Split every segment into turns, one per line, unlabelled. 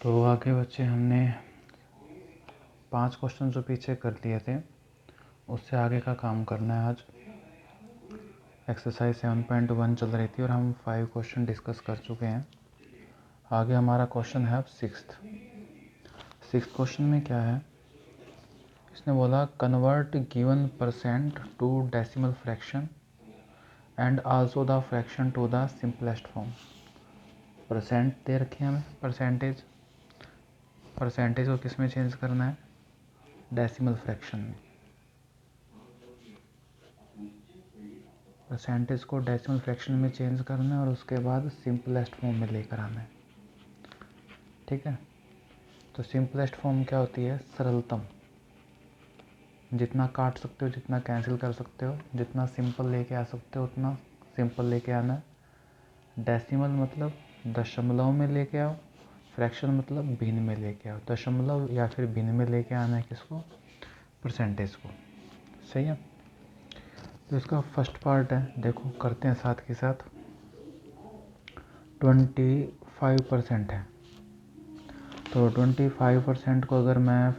तो आगे बच्चे हमने 5 क्वेश्चन जो पीछे कर लिए थे उससे आगे का काम करना है। आज एक्सरसाइज 7.1 चल रही थी और हम 5 क्वेश्चन डिस्कस कर चुके हैं। आगे हमारा क्वेश्चन है अब सिक्स्थ क्वेश्चन में क्या है, इसने बोला convert given percent to decimal fraction and also the fraction to the simplest form. Percent दे रखे हैं हमें, परसेंटेज को किस में चेंज करना है, डेसिमल फ्रैक्शन में। परसेंटेज को डेसिमल फ्रैक्शन में चेंज करना है और उसके बाद सिंपलेस्ट फॉर्म में लेकर आना है। ठीक है, तो सिंपलेस्ट फॉर्म क्या होती है, सरलतम। जितना काट सकते हो, जितना कैंसिल कर सकते हो, जितना सिंपल लेके आ सकते हो उतना सिंपल लेके आना है। डेसिमल मतलब दशमलव में लेके आओ, फ्रैक्शन मतलब भिन्न में लेके आओ। दशमलव या फिर भिन्न में लेके आना है किसको, परसेंटेज को। सही है, तो इसका फर्स्ट पार्ट है, देखो करते हैं साथ के साथ। 25% है, तो 25% को अगर मैं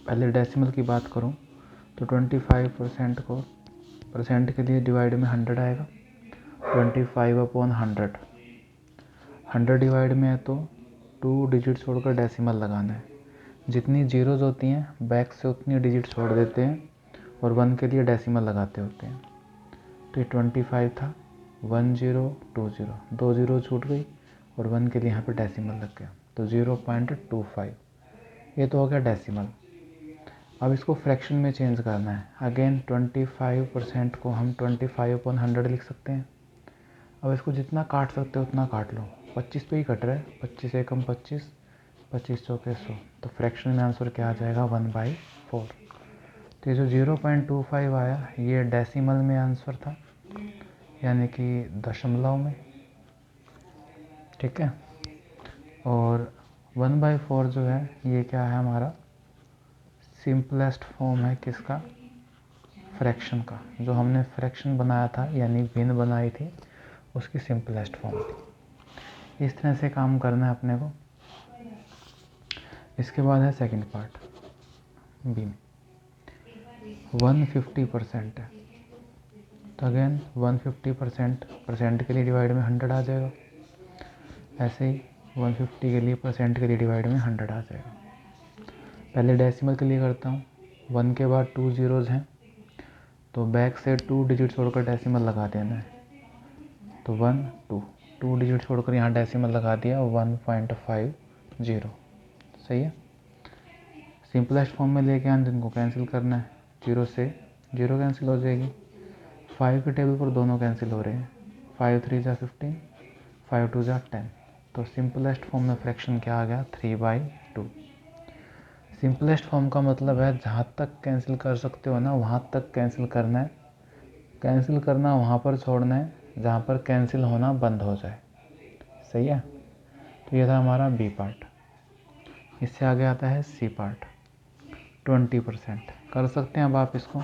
पहले डेसिमल की बात करूं तो 25% को परसेंट के लिए डिवाइड में 100 आएगा। 25/100, 100 डिवाइड में है तो 2 डिजिट छोड़कर डेसिमल लगाना है। जितनी जीरोज होती हैं बैक से उतनी डिजिट छोड़ देते हैं और 1 के लिए डेसिमल लगाते होते हैं। तो ये 25 था, 1020, 2 जीरो छूट गई और 1 के लिए यहाँ पे डेसिमल लग गया, तो 0.25। ये तो हो गया डेसिमल। अब इसको फ्रैक्शन में चेंज करना है। अगेन 25% को हम 25/100 लिख सकते हैं। अब इसको जितना काट सकते हो उतना काट लो। 25 पे ही कट रहा है, 25 एकम 25, 25 चौके 100, तो फ्रैक्शन में आंसर क्या आ जाएगा, 1/4। तो ये जो 0.25 आया ये डेसिमल में आंसर था, यानी कि दशमलव में। ठीक है, और 1/4 जो है ये क्या है, हमारा सिंपलेस्ट फॉर्म है किसका, फ्रैक्शन का। जो हमने फ्रैक्शन बनाया था यानी भिन्न बनाई थी उसकी सिंपलेस्ट फॉर्म थी। इस तरह से काम करना है अपने को। इसके बाद है सेकंड पार्ट, बी में 150% है, तो अगेन 150% परसेंट के लिए डिवाइड में 100 आ जाएगा। ऐसे ही 150 के लिए परसेंट के लिए डिवाइड में 100 आ जाएगा। पहले डेसिमल के लिए करता हूँ। 1 के बाद 2 जीरोज़ हैं तो बैक से 2 डिजिट छोड़कर डेसिमल लगा देना है। तो 1 2 डिजिट छोड़कर यहाँ डेसिमल लगा दिया, 1.50। सही है, सिंपलेस्ट फॉर्म में लेके आना, इनको कैंसिल करना है। 0 से 0 कैंसिल हो जाएगी, 5 के टेबल पर दोनों कैंसिल हो रहे हैं। 5 3 जा 15, 5 2 जा 10, तो सिंपलेस्ट फॉर्म में फ्रैक्शन क्या आ गया, 3/2। सिंपलेस्ट फॉर्म का मतलब है जहाँ तक कैंसिल कर सकते हो ना वहाँ तक कैंसिल करना है। कैंसिल करना वहाँ पर छोड़ना है जहाँ पर कैंसिल होना बंद हो जाए। सही है, तो ये था हमारा बी पार्ट। इससे आगे आता है सी पार्ट, 20%। कर सकते हैं अब आप इसको,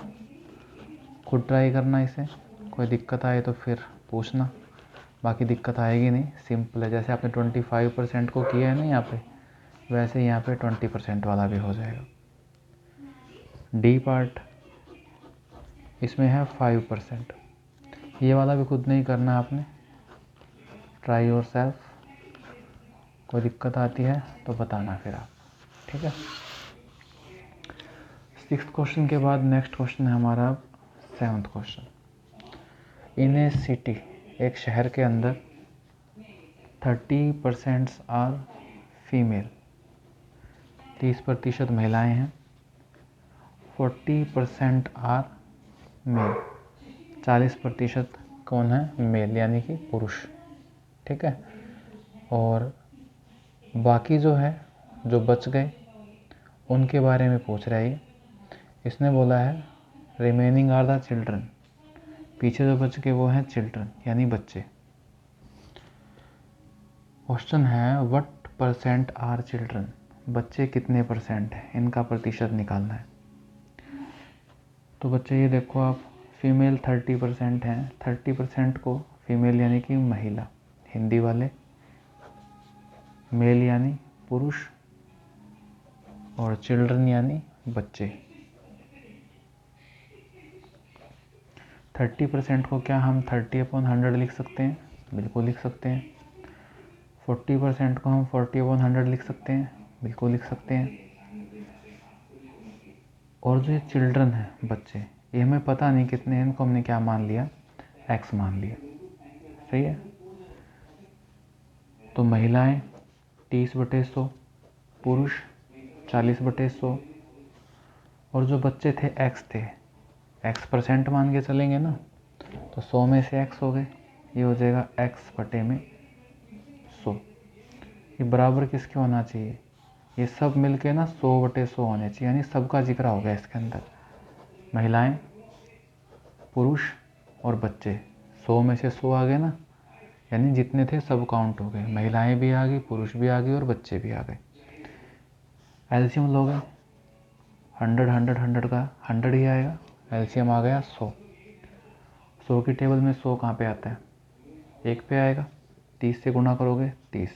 खुद ट्राई करना। इसे कोई दिक्कत आए तो फिर पूछना, बाकी दिक्कत आएगी नहीं, सिंपल है। जैसे आपने 25% को किया है ना यहाँ पे, वैसे यहाँ पे 20% वाला भी हो जाएगा। डी पार्ट, इसमें है 5%। ये वाला भी खुद नहीं करना आपने, ट्राई योर सेल्फ। कोई दिक्कत आती है तो बताना फिर आप। ठीक है, 6th क्वेश्चन के बाद नेक्स्ट क्वेश्चन है हमारा 7th क्वेश्चन। इन ए सिटी, एक शहर के अंदर 30% आर फीमेल, 30% महिलाएं हैं। 40% आर मेल, 40% कौन है, मेल यानी कि पुरुष। ठीक है, और बाकी जो है, जो बच गए उनके बारे में पूछ रहा है। इसने बोला है रिमेनिंग आर द चिल्ड्रन, पीछे जो बच गए वो हैं चिल्ड्रन यानी बच्चे। क्वेश्चन है व्हाट परसेंट आर चिल्ड्रन, बच्चे कितने परसेंट हैं, इनका प्रतिशत निकालना है। तो बच्चे ये देखो आप, फीमेल 30% हैं। 30% को फीमेल यानी कि महिला हिंदी वाले, मेल यानी पुरुष, और चिल्ड्रन यानी बच्चे। 30% को क्या हम 30/100 लिख सकते हैं? बिल्कुल लिख सकते हैं। 40% को हम 40/100 लिख सकते हैं? बिल्कुल लिख सकते हैं। और जो ये चिल्ड्रन है, बच्चे, ये हमें पता नहीं कितने हैं, इनको हमने क्या मान लिया? x मान लिया। सही है। तो महिलाएं 30/100, पुरुष 40/100, और जो बच्चे थे x थे, x% मान के चलेंगे ना, तो 100 में से x हो गए, ये हो जाएगा x/100। ये बराबर किसके होना चाहिए? ये सब मिलके ना 100/100 होने चाहिए, यानी सबका जिक्र हो गया इसके अंदर। महिलाएं, पुरुष और बच्चे, 100 में से 100 आ गए ना, यानी जितने थे सब काउंट हो गए। महिलाएं भी आ गई, पुरुष भी आ गए और बच्चे भी आ गए। एलसीएम लोगे 100 100 100 का 100 ही आएगा। एलसीएम आ गया 100। 100 की टेबल में 100 कहाँ पे आता है? 1 पे आएगा। 30 से गुणा करोगे 30।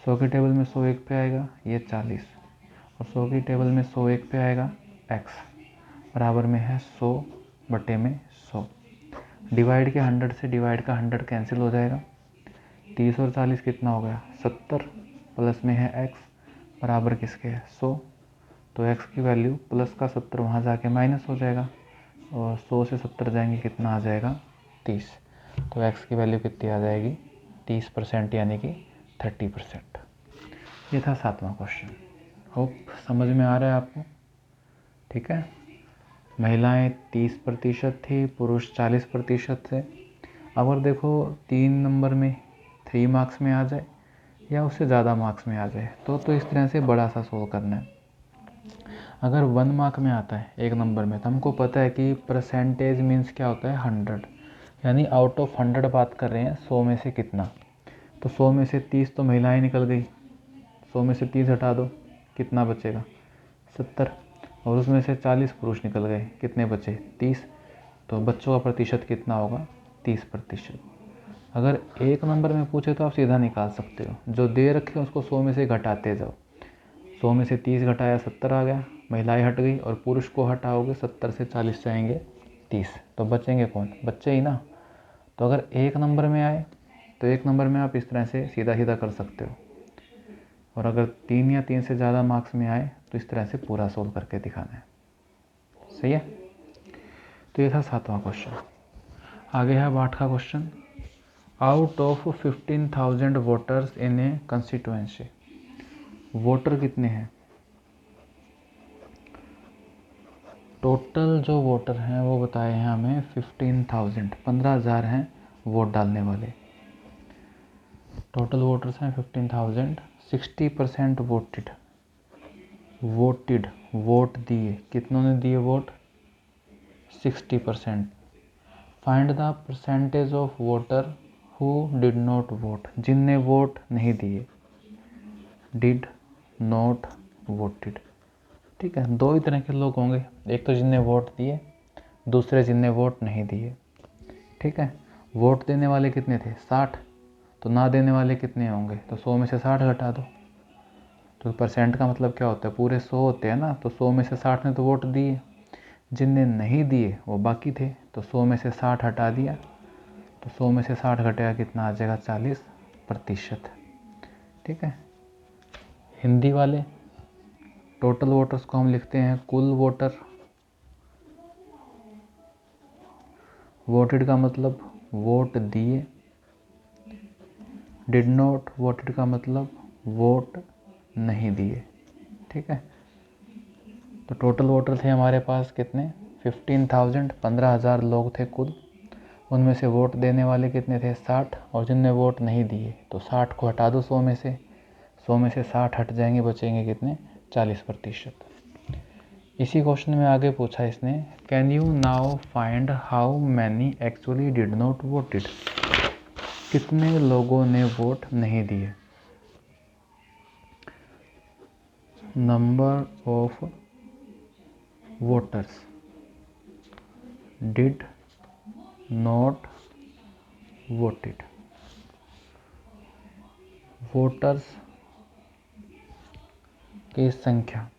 100 की टेबल में 100 1 पे आएगा, ये 40। और 100 की टेबल में 100 1 पे आएगा, x बराबर में है 100/100। डिवाइड के 100 से डिवाइड का 100 कैंसिल हो जाएगा। 30 और 40 कितना हो गया? 70। प्लस में है x बराबर किसके है? 100। तो x की वैल्यू प्लस का 70 वहाँ जाके माइनस हो जाएगा, और 100 से 70 जाएंगे, कितना आ जाएगा? 30। तो x की वैल्यू कितनी आ जाएगी? 30%, यानी कि 30%। ये था 7वां क्वेश्चन। होप समझ में आ रहा है आपको? ठीक है। महिलाएं 30% थी, पुरुष 40% थे। अगर देखो 3 नंबर में 3 मार्क्स में आ जाए या उससे ज़्यादा मार्क्स में आ जाए तो इस तरह से बड़ा सा सोल्व करना है। अगर 1 मार्क में आता है 1 नंबर में, तो हमको पता है कि परसेंटेज मीन्स क्या होता है? 100, यानी आउट ऑफ 100 बात कर रहे हैं, 100 में से कितना। तो 100 में से 30 तो महिलाएं निकल गई, 100 में से 30 हटा दो, कितना बचेगा? 70। और उसमें से 40 पुरुष निकल गए, कितने बचे? 30। तो बच्चों का प्रतिशत कितना होगा? 30%। अगर 1 नंबर में पूछे तो आप सीधा निकाल सकते हो, जो दे रखे उसको 100 में से घटाते जाओ। 100 में से 30 घटाया 70 आ गया, महिलाएं हट गई, और पुरुष को हटाओगे 70 से 40 जाएंगे 30, तो बचेंगे कौन? बच्चे ही ना। तो अगर 1 नंबर में आए तो 1 नंबर में आप इस तरह से सीधा सीधा कर सकते हो, और अगर 3 या 3 से ज़्यादा मार्क्स में आए तो इस तरह से पूरा सोल्व करके दिखाना है। सही है। तो ये था 7वां क्वेश्चन। आगे है 8वां question. Out of 15,000 voters in a constituency, voter कितने हैं? टोटल जो वोटर हैं वो बताए हैं हमें 15,000, 15,000 हैं वोट डालने वाले। टोटल वोटर्स हैं 15,000। 60% वोटेड, वोट दिए, कितनों ने दिए vote? 60%। Find the percentage of voter who did not vote, जिनने वोट नहीं दिए। Did not voted. ठीक है, 2 ही तरह के लोग होंगे, एक तो जिनने वोट दिए, दूसरे जिनने वोट नहीं दिए। ठीक है। वोट देने वाले कितने थे? 60। तो ना देने वाले कितने होंगे? तो 100 में से 60 घटा दो। तो परसेंट का मतलब क्या होता है? पूरे 100 होते हैं ना, तो 100 में से 60 ने तो वोट दिए, जिनने नहीं दिए वो बाकी थे, तो 100 में से 60 हटा दिया, तो 100 में से 60 घटेगा, कितना आ जाएगा? 40%। ठीक है। हिंदी वाले टोटल वोटर्स को हम लिखते हैं कुल वोटर। वोटेड का मतलब वोट दिए, डिड नॉट वोटेड का मतलब वोट नहीं दिए। ठीक है। तो टोटल वोटर थे हमारे पास कितने? 15,000, 15,000 लोग थे कुल। उनमें से वोट देने वाले कितने थे? 60। और जिनने वोट नहीं दिए, तो 60 को हटा दो 100 में से, 100 में से 60 हट जाएंगे, बचेंगे कितने? 40%। इसी क्वेश्चन में आगे पूछा इसने, can you now find how many actually did not voted, कितने लोगों ने वोट नहीं दिए। Number of voters did not voted. Voters की संख्या,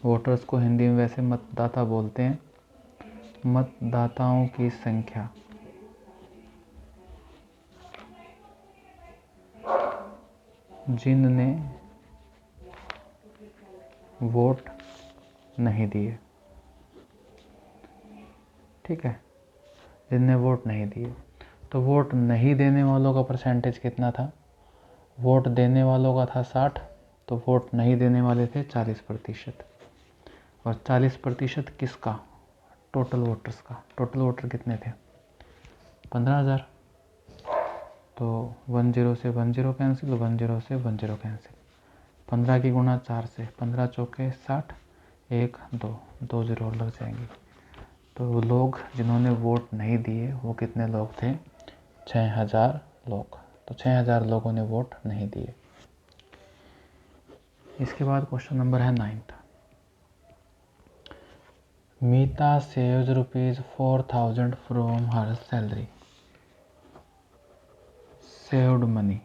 वोटर्स को हिंदी में वैसे मतदाता बोलते हैं, मतदाताओं की संख्या जिनने वोट नहीं दिए, ठीक है, जिनने वोट नहीं दिए। तो वोट नहीं देने वालों का परसेंटेज कितना था? वोट देने वालों का था 60, तो वोट नहीं देने वाले थे 40%। और 40% किसका? टोटल वोटर्स का। टोटल वोटर कितने थे? 15,000। तो 10 से 10 कैंसिल, 10 से 10 कैंसिल, 15 की गुणा 4 से, 15 चौके 60, 1 2 2 0 लग जाएंगे। तो लोग जिन्होंने वोट नहीं दिए वो कितने लोग थे? 6,000 लोग। तो 6,000 लोगों ने वोट नहीं दिए। इसके बाद क्वेश्चन नंबर है 9th। Meeta saves ₹4,000 from her salary. Saved money,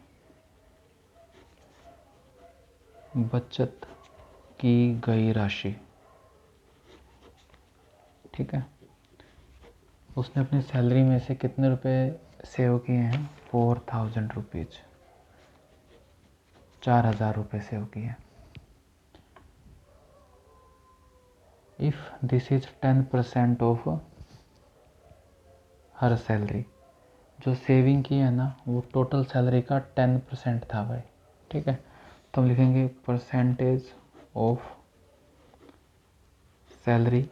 बचत की गई राशि, ठीक है। उसने अपनी सैलरी में से कितने रुपए सेव किए हैं? 4,000 रुपीज, 4,000 रुपये सेव किए हैं। If this is 10% of her salary, जो सेविंग की है ना वो टोटल सैलरी का 10% था भाई, ठीक है। तो हम लिखेंगे परसेंटेज ऑफ सैलरी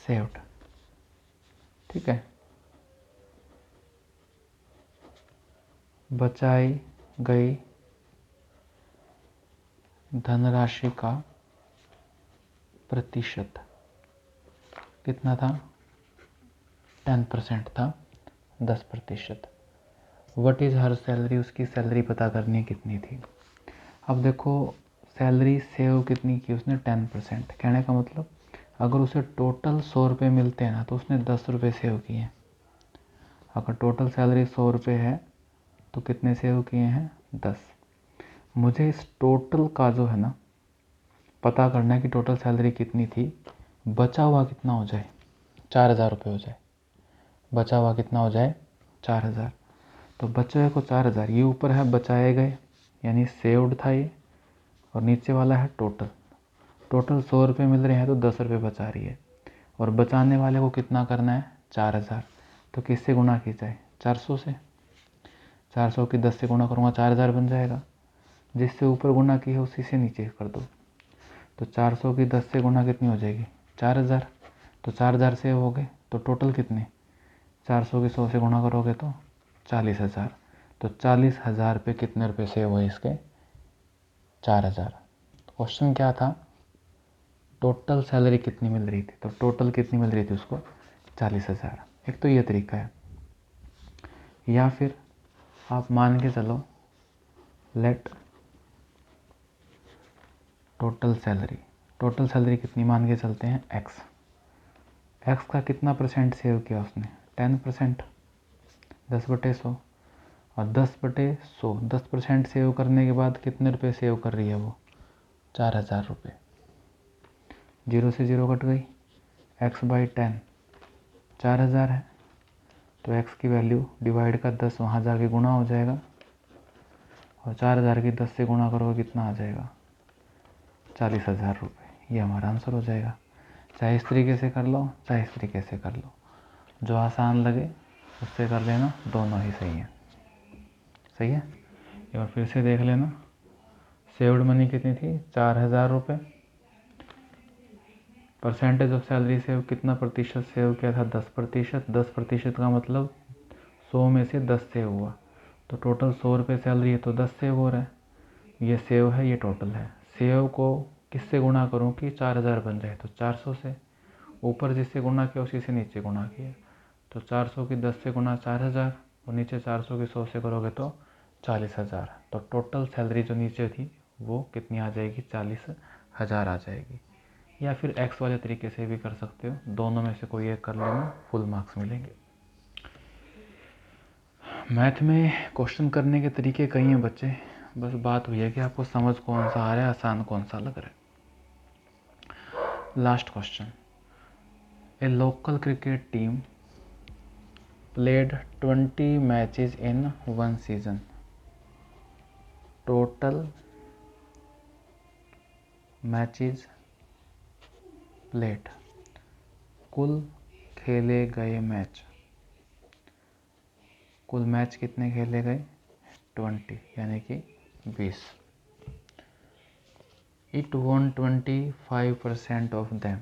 सेव्ड, ठीक है। बचाई गई धनराशि का प्रतिशत कितना था? 10% था, 10%। व्हाट इज हर सैलरी, उसकी सैलरी पता करनी कितनी थी। अब देखो सैलरी सेव कितनी की उसने? 10%। कहने का मतलब अगर उसे टोटल 100 रुपये मिलते हैं ना तो उसने 10 रुपये सेव किए हैं। अगर टोटल सैलरी 100 रुपये है तो कितने सेव किए हैं? 10। मुझे इस टोटल का जो है ना पता करना है कि टोटल सैलरी कितनी थी, बचा हुआ कितना हो जाए? 4,000 रुपये हो जाए। बचा हुआ कितना हो जाए? 4,000। तो बचे हुए को 4,000, ये ऊपर है बचाए गए यानी सेव्ड था ये, और नीचे वाला है टोटल। टोटल 100 रुपये मिल रहे हैं तो 10 रुपये बचा रही है, और बचाने वाले को कितना करना है? 4,000। तो किससे गुणा की जाए? 400 से। 400 की 10 से गुणा करूँगा 4,000 बन जाएगा। जिससे ऊपर गुणा की है उसी से नीचे कर दो। तो 400 की 10 से गुणा कितनी हो जाएगी? 4,000। तो 4,000 सेव हो गए। तो टोटल कितने? 400 की 100 से गुणा करोगे तो 40,000। तो 40,000 पे कितने रुपए सेव हुए इसके? 4,000। क्वेश्चन क्या था? टोटल सैलरी कितनी मिल रही थी, तो टोटल कितनी मिल रही थी उसको? 40,000। एक तो ये तरीका है, या फिर आप मान के चलो let total salary, total salary कितनी मान के चलते हैं? एक्स। एक्स का कितना परसेंट सेव किया उसने? 10%, 10/100। और 10/100, 10% सेव करने के बाद कितने रुपए सेव कर रही है वो? 4,000 रुपये। 0 से 0 कट गई, x/10 4,000 है, तो x की वैल्यू डिवाइड का 10 वहाँ जाके गुणा हो जाएगा, और 4,000 की 10 से गुणा करोगे कितना आ जाएगा? 40,000 रुपये। ये हमारा आंसर हो जाएगा। चाहे इस तरीके से कर लो, चाहे इस तरीके से कर लो, जो आसान लगे उससे कर लेना, दोनों ही सही है। सही है। एक बार फिर से देख लेना, सेव्ड मनी कितनी थी? 4,000 रुपये। परसेंटेज ऑफ सैलरी सेव कितना प्रतिशत सेव किया था? 10%। 10% का मतलब 100 में से 10 सेव हुआ, तो टोटल 100 रुपये सैलरी है तो 10 सेव हो रहा है। ये सेव है, ये टोटल है। सेव को किससे गुणा करूँ कि 4,000 बन जाए? तो 400 से। ऊपर जिससे गुणा किया उसी से नीचे गुणा किया, तो 400 की 10 से गुणा 4,000, और नीचे 400 की 100 से करोगे तो 40,000। तो टोटल सैलरी जो नीचे थी वो कितनी आ जाएगी? 40,000 आ जाएगी। या फिर एक्स वाले तरीके से भी कर सकते हो, दोनों में से कोई एक कर लेना, फुल मार्क्स मिलेंगे। मैथ में क्वेश्चन करने के तरीके कई हैं बच्चे, बस बात हुई है कि आपको समझ कौन सा आ रहा है, आसान कौन सा लग रहा है। Last question, A local cricket team played 20 matches in one season. Total matches played, कुल खेले गए मैच, कुल मैच कितने खेले गए 20 यानी कि 20. It won 25% of them.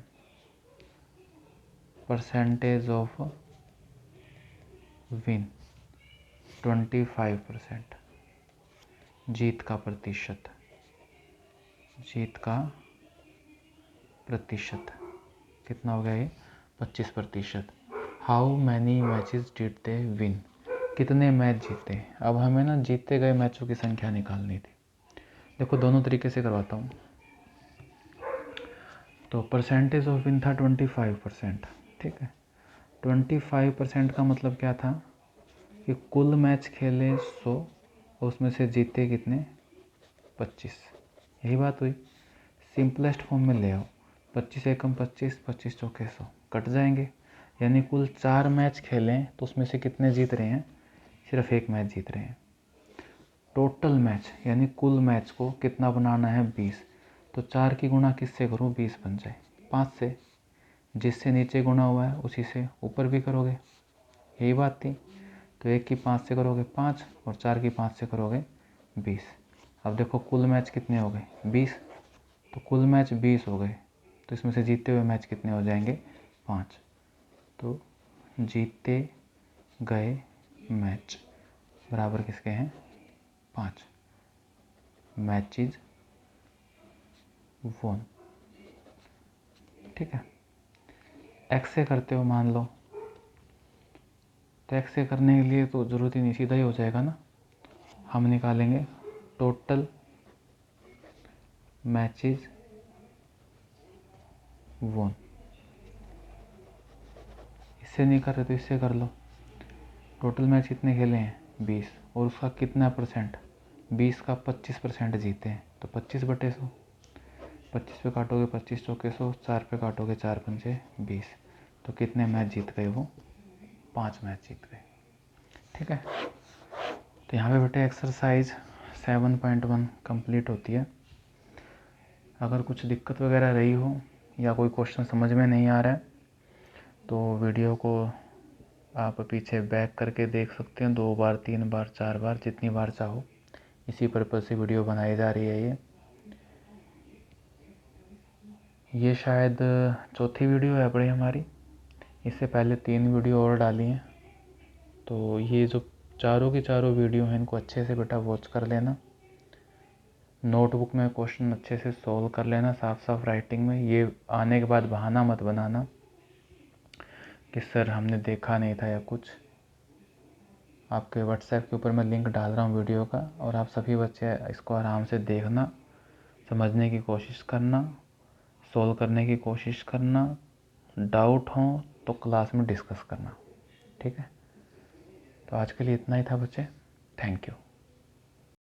Percentage of win 25%. जीत का प्रतिशत, जीत का प्रतिशत कितना हो गया ये 25%. How many matches did they win, कितने मैच जीते. अब हमें ना जीते गए मैचों की संख्या निकालनी थी. देखो दोनों तरीके से करवाता हूँ. तो परसेंटेज ऑफ विन था 25%. ठीक है, 25% का मतलब क्या था कि कुल मैच खेले 100 और उसमें से जीते कितने 25. यही बात हुई. सिंपलेस्ट फॉर्म में ले आओ. 25 एकम 25, 25 चौके 100 कट जाएंगे. यानी कुल 4 मैच खेलें तो उसमें से कितने जीत रहे हैं, सिर्फ 1 मैच जीत रहे हैं. टोटल मैच यानी कुल मैच को कितना बनाना है 20. तो 4 की गुणा किससे करूँ 20 बन जाए 5 से. जिससे नीचे गुणा हुआ है उसी से ऊपर भी करोगे, यही बात थी. तो 1 की 5 से करोगे 5 और 4 की 5 से करोगे 20. अब देखो कुल मैच कितने हो गए 20. तो कुल मैच 20 हो गए. तो इसमें से जीते हुए मैच कितने हो जाएंगे 5. तो जीते गए मैच बराबर किसके हैं 5. मैचेस वोन. ठीक है, एक्स से करते हो मान लो, तो एक्स से करने के लिए तो ज़रूरत ही नहीं, सीधा ही हो जाएगा ना. हम निकालेंगे टोटल मैचेस वोन. इससे नहीं कर रहे तो इससे कर लो. टोटल मैच कितने खेले हैं 20 और उसका कितना परसेंट 20 का 25% जीते हैं. तो 25/100. 25 पे काटोगे 25 चौके 100, 4 पे काटोगे 4 पंचे 20. तो कितने मैच जीत गए वो 5 मैच जीत गए. ठीक है, तो यहाँ पे बेटे एक्सरसाइज 7.1 कंप्लीट होती है. अगर कुछ दिक्कत वगैरह रही हो या कोई क्वेश्चन समझ में नहीं आ रहा है तो वीडियो को आप पीछे बैक करके देख सकते हैं 2 बार 3 बार 4 बार जितनी बार चाहो. इसी पर्पज़ से वीडियो बनाई जा रही है. ये शायद चौथी वीडियो है अपनी हमारी. इससे पहले 3 वीडियो और डाली हैं. तो ये जो चारों की चारों वीडियो हैं इनको अच्छे से बेटा वॉच कर लेना. नोटबुक में क्वेश्चन अच्छे से सॉल्व कर लेना साफ साफ राइटिंग में. ये आने के बाद बहाना मत बनाना कि सर हमने देखा नहीं था या कुछ. आपके व्हाट्सएप के ऊपर मैं लिंक डाल रहा हूँ वीडियो का और आप सभी बच्चे इसको आराम से देखना, समझने की कोशिश करना, सॉल्व करने की कोशिश करना. डाउट हो तो क्लास में डिस्कस करना. ठीक है, तो आज के लिए इतना ही था बच्चे. Thank you.